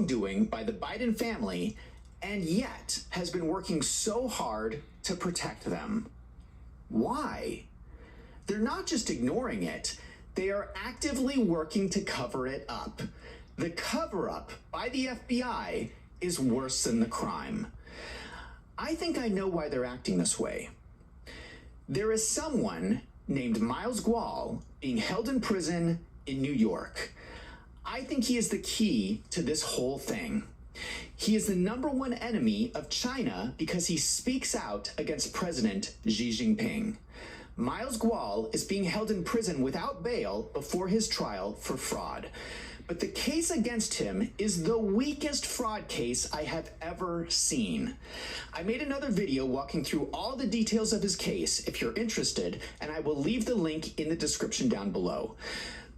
wrongdoing by the Biden family and yet has been working so hard to protect them. Why? They're not just ignoring it, they are actively working to cover it up. The cover-up by the FBI is worse than the crime. I think I know why they're acting this way. There is someone named Miles Gual being held in prison in New York. I think he is the key to this whole thing. He is the #1 enemy of China because he speaks out against President Xi Jinping. Miles Gual is being held in prison without bail before his trial for fraud. But the case against him is the weakest fraud case I have ever seen. I made another video walking through all the details of his case if you're interested, and I will leave the link in the description down below.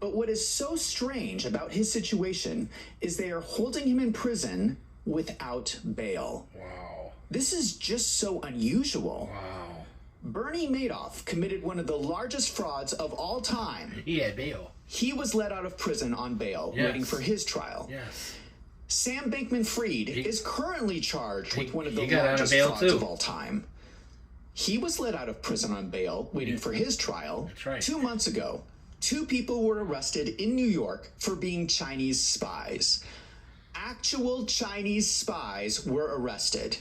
But what is so strange about his situation is they are holding him in prison without bail. Wow. This is just so unusual. Wow. Bernie Madoff committed one of the largest frauds of all time. He had bail. He was let out of prison on bail, waiting for his trial. Yes. Sam Bankman-Fried is currently charged with one of the got largest out of bail frauds too. of all time. He was let out of prison on bail, waiting for his trial. That's right. 2 months ago, 2 people were arrested in New York for being Chinese spies. Actual Chinese spies were arrested.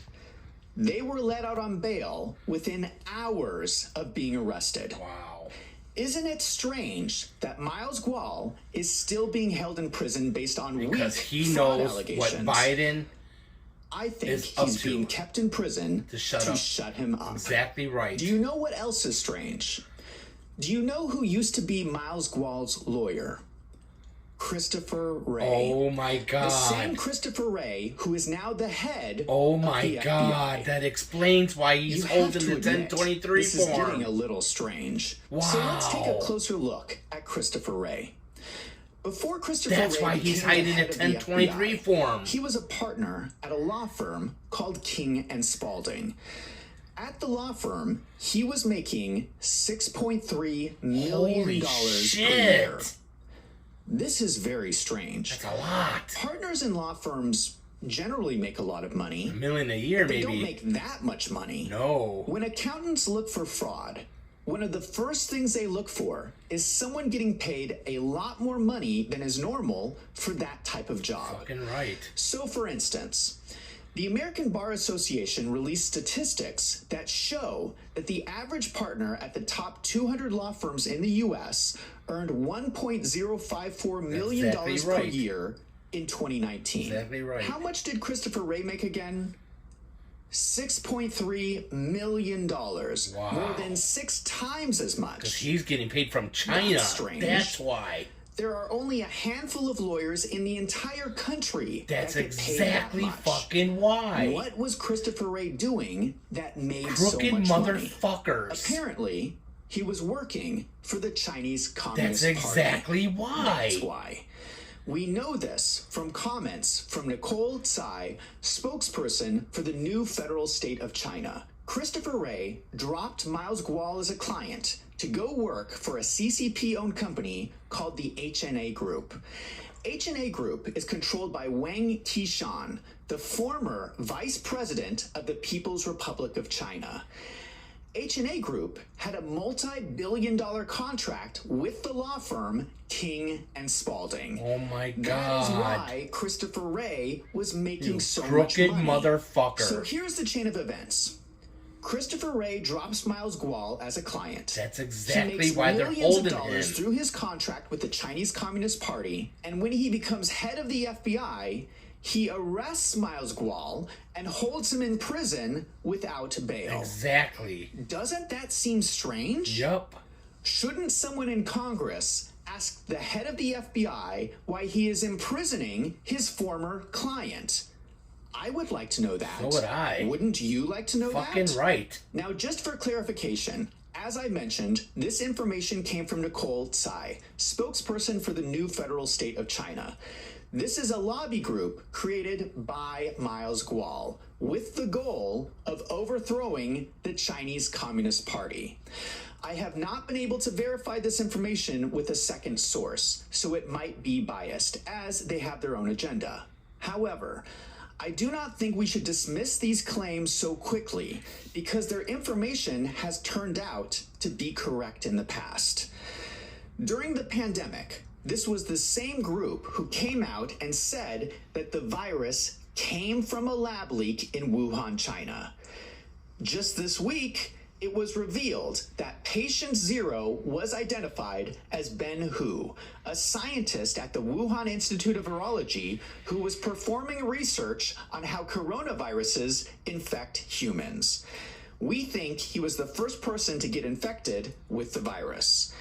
They were let out on bail within hours of being arrested. Wow. Isn't it strange that Miles Gual is still being held in prison based on Because weak he fraud knows allegations? what Biden I think is up he's to. being kept in prison To shut him up. Exactly right. Do you know what else is strange? Do you know who used to be Miles Gual's lawyer? Christopher Wray. Oh my God. The same Christopher Wray who is now the head Oh of my the God. FBI. That explains why he's You have holding to the admit, 1023 this is form. getting a little strange. So let's take a Wow. closer look at Christopher Wray. Before Christopher That's Wray why he's became hiding the a head of the 1023 FBI, form. He was a partner at a law firm called King and Spalding. At the law firm, he was making $6.3 million Holy per shit. year. This is very strange. That's a lot. Partners in law firms generally make a lot of money. $1 million a year, They maybe. don't make that much money. No. When accountants look for fraud, one of the first things they look for is someone getting paid a lot more money than is normal for that type of job. Fucking right. So, for instance, the American Bar Association released statistics that show that the average partner at the top 200 law firms in the U.S. earned $1.054 million Exactly per right. year in 2019. Exactly right. How much did Christopher Wray make again? $6.3 million. Wow. More than 6 times as much. Because he's getting paid from China. That's strange. That's why. There are only a handful of lawyers in the entire country That's that get paid exactly that much. fucking why. What was Christopher Wray doing that made Crooked so much money? motherfuckers. Apparently, he was working for the Chinese Communist That's Party. exactly why. That's why. We know this from comments from Nicole Tsai, spokesperson for the new federal state of China. Christopher Wray dropped Miles Gual as a client to go work for a CCP-owned company called the HNA Group. HNA Group is controlled by Wang Qishan, the former vice president of the People's Republic of China. HNA Group had a multi-billion-dollar contract with the law firm King and Spalding. Oh my God. That is why Christopher Wray was making so much Crooked money. motherfucker. So here's the chain of events. Christopher Wray drops Miles Gual as a client. That's He exactly makes why they're millions of holding dollars him. through his contract with the Chinese Communist Party, and when he becomes head of the FBI, he arrests Miles Gual and holds him in prison without bail. Exactly. Doesn't that seem strange? Yup. Shouldn't someone in Congress ask the head of the FBI why he is imprisoning his former client? I would like to know that. So would I. Wouldn't you like to know that? Fucking right. Now, just for clarification, as I mentioned, this information came from Nicole Tsai, spokesperson for the new federal state of China. This is a lobby group created by Miles Gual with the goal of overthrowing the Chinese Communist Party. I have not been able to verify this information with a second source, so it might be biased, as they have their own agenda. However, I do not think we should dismiss these claims so quickly because their information has turned out to be correct in the past. During the pandemic, this was the same group who came out and said that the virus came from a lab leak in Wuhan, China. Just this week, it was revealed that patient 0 was identified as Ben Hu, a scientist at the Wuhan Institute of Virology who was performing research on how coronaviruses infect humans. We think he was the first person to get infected with the virus.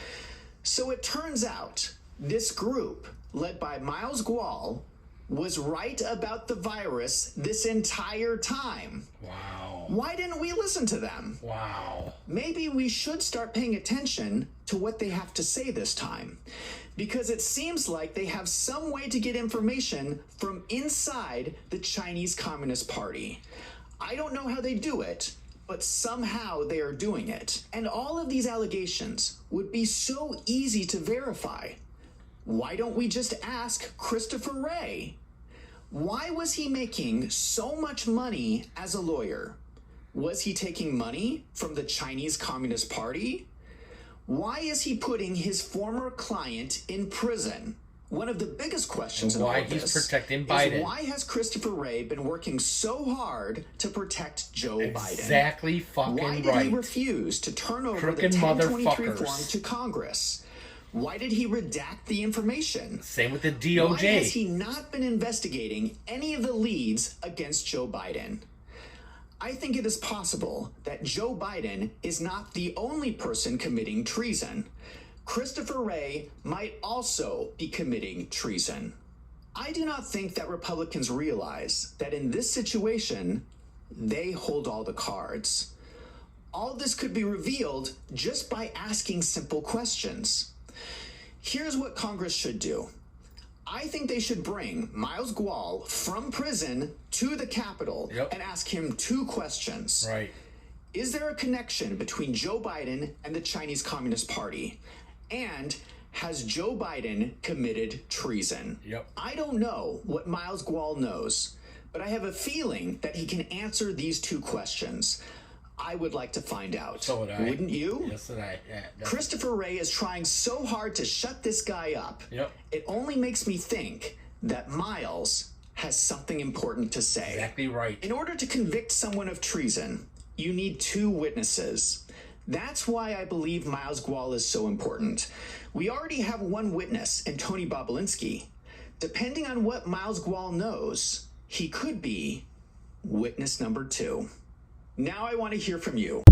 So it turns out this group, led by Miles Gual, was right about the virus this entire time. Wow. Why didn't we listen to them? Wow. Maybe we should start paying attention to what they have to say this time, because it seems like they have some way to get information from inside the Chinese Communist Party. I don't know how they do it, but somehow they are doing it. And all of these allegations would be so easy to verify. Why don't we just ask Christopher Wray? Why was he making so much money as a lawyer? Was he taking money from the Chinese Communist Party? Why is he putting his former client in prison? One of the biggest questions in all why of he's this protecting Biden. is why has Christopher Wray been working so hard to protect Joe Biden? Exactly fucking Why did right. he refuse to turn over Crooked the 1023 motherfuckers. form to Congress? Why did he redact the information? Same with the Why has DOJ. he not been investigating any of the leads against Joe Biden? I think it is possible that Joe Biden is not the only person committing treason. Christopher Wray might also be committing treason. I do not think that Republicans realize that in this situation, they hold all the cards. All this could be revealed just by asking simple questions. Here's what Congress should do. I think they should bring Miles Gual from prison to the Capitol and ask him 2 questions. Right. Is there a connection between Joe Biden and the Chinese Communist Party? And has Joe Biden committed treason? Yep. I don't know what Miles Gual knows, but I have a feeling that he can answer these 2 questions. I would like to find out. So would I. Wouldn't you? Yes, would I. Yeah, Christopher Wray is trying so hard to shut this guy up. Yep. It only makes me think that Miles has something important to say. Exactly right. In order to convict someone of treason, you need 2 witnesses. That's why I believe Miles Gual is so important. We already have 1 witness in Tony Bobulinski. Depending on what Miles Gual knows, he could be witness number 2. Now I want to hear from you.